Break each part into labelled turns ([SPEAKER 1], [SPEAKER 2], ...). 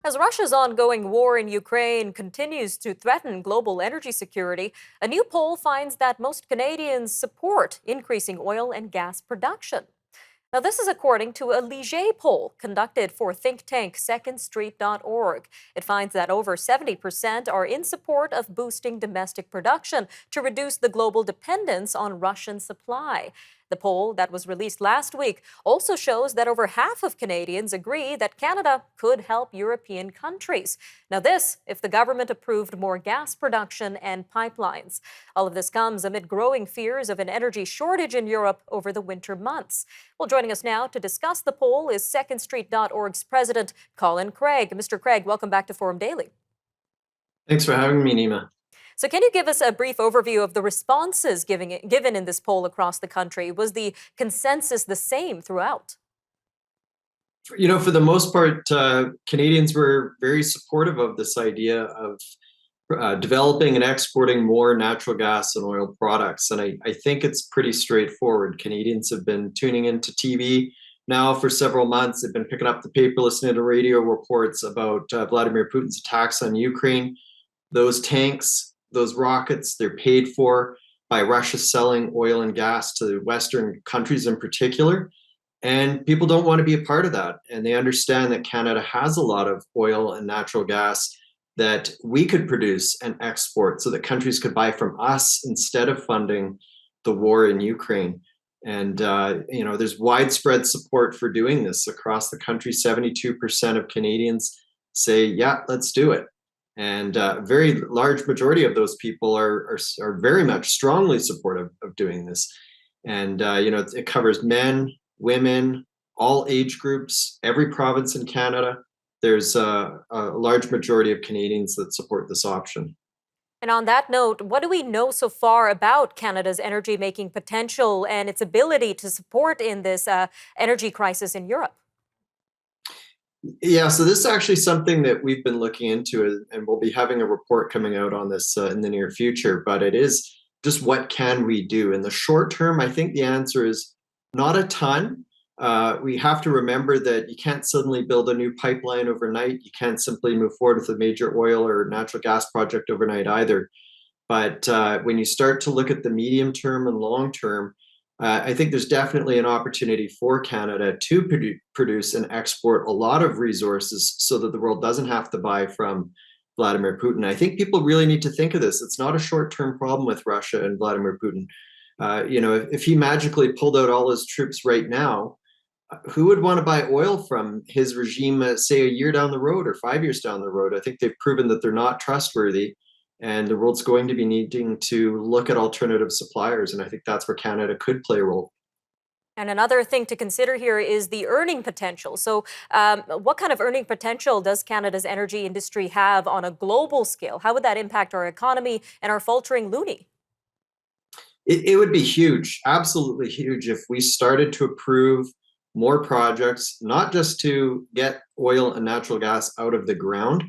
[SPEAKER 1] As Russia's ongoing war in Ukraine continues to threaten global energy security, a new poll finds that most Canadians support increasing oil and gas production. Now, this is according to a Ligier poll conducted for think tank secondstreet.org. It finds that over 70% are in support of boosting domestic production to reduce the global dependence on Russian supply. The poll that was released last week also shows that over half of Canadians agree that Canada could help European countries. Now, this if the government approved more gas production and pipelines. All of this comes amid growing fears of an energy shortage in Europe over the winter months. Well, joining us now to discuss the poll is secondstreet.org's president, Colin Craig. Mr. Craig, welcome back to Forum Daily.
[SPEAKER 2] Thanks for having me, Nima.
[SPEAKER 1] So, can you give us a brief overview of the responses given in this poll across the country? Was the consensus the same throughout?
[SPEAKER 2] For the most part, Canadians were very supportive of this idea of developing and exporting more natural gas and oil products. And I think it's pretty straightforward. Canadians have been tuning into TV now for several months. They've been picking up the paper, listening to radio reports about Vladimir Putin's attacks on Ukraine. Those tanks, those rockets, they're paid for by Russia selling oil and gas to Western countries in particular. And people don't want to be a part of that. And they understand that Canada has a lot of oil and natural gas that we could produce and export so that countries could buy from us instead of funding the war in Ukraine. And, there's widespread support for doing this across the country. 72% of Canadians say, yeah, let's do it. And a very large majority of those people are very much strongly supportive of doing this. And, it covers men, women, all age groups, every province in Canada. There's a large majority of Canadians that support this option.
[SPEAKER 1] And on that note, what do we know so far about Canada's energy making potential and its ability to support in this energy crisis in Europe?
[SPEAKER 2] Yeah, so this is actually something that we've been looking into, and we'll be having a report coming out on this in the near future. But it is just what can we do in the short term? I think the answer is not a ton. We have to remember that you can't suddenly build a new pipeline overnight. You can't simply move forward with a major oil or natural gas project overnight either. But when you start to look at the medium term and long term, I think there's definitely an opportunity for Canada to produce and export a lot of resources so that the world doesn't have to buy from Vladimir Putin. I think people really need to think of this. It's not a short-term problem with Russia and Vladimir Putin. If he magically pulled out all his troops right now, who would want to buy oil from his regime, say, a year down the road or 5 years down the road? I think they've proven that they're not trustworthy, and the world's going to be needing to look at alternative suppliers. And I think that's where Canada could play a role.
[SPEAKER 1] And another thing to consider here is the earning potential. So, what kind of earning potential does Canada's energy industry have on a global scale? How would that impact our economy and our faltering loonie?
[SPEAKER 2] It would be huge, absolutely huge, if we started to approve more projects, not just to get oil and natural gas out of the ground,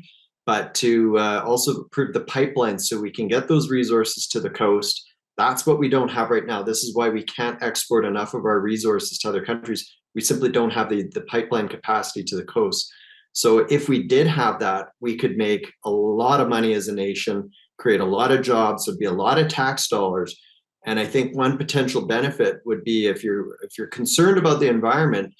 [SPEAKER 2] but to also approve the pipelines so we can get those resources to the coast. That's what we don't have right now. This is why we can't export enough of our resources to other countries. We simply don't have the pipeline capacity to the coast. So if we did have that, we could make a lot of money as a nation, create a lot of jobs, there'd be a lot of tax dollars. And I think one potential benefit would be, if you're concerned about the environment,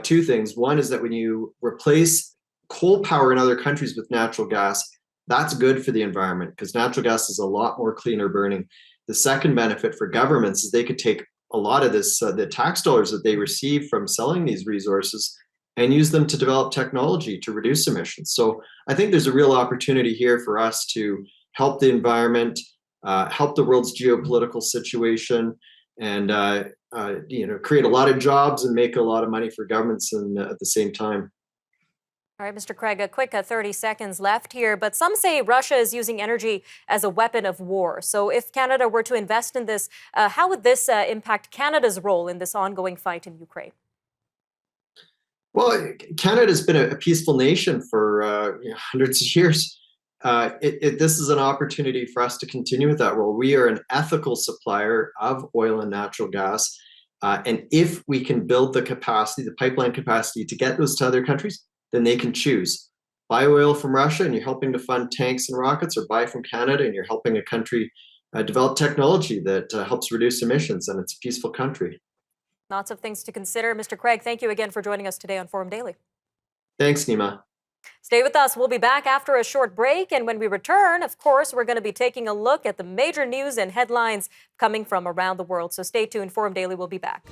[SPEAKER 2] two things. One is that when you replace coal power in other countries with natural gas, that's good for the environment because natural gas is a lot more cleaner burning. The second benefit for governments is they could take a lot of this, the tax dollars that they receive from selling these resources, and use them to develop technology to reduce emissions. So I think there's a real opportunity here for us to help the environment, help the world's geopolitical situation, and create a lot of jobs and make a lot of money for governments and at the same time.
[SPEAKER 1] All right, Mr. Craig, a quick 30 seconds left here, but some say Russia is using energy as a weapon of war. So if Canada were to invest in this, how would this impact Canada's role in this ongoing fight in Ukraine?
[SPEAKER 2] Well, Canada's been a peaceful nation for hundreds of years. This is an opportunity for us to continue with that role. We are an ethical supplier of oil and natural gas. And if we can build the capacity, the pipeline capacity to get those to other countries, then they can choose. buy oil from Russia and you're helping to fund tanks and rockets, or buy from Canada and you're helping a country develop technology that helps reduce emissions, and it's a peaceful country.
[SPEAKER 1] Lots of things to consider. Mr. Craig, thank you again for joining us today on Forum Daily.
[SPEAKER 2] Thanks, Nima.
[SPEAKER 1] Stay with us. We'll be back after a short break. And when we return, of course, we're going to be taking a look at the major news and headlines coming from around the world. So stay tuned. Forum Daily will be back.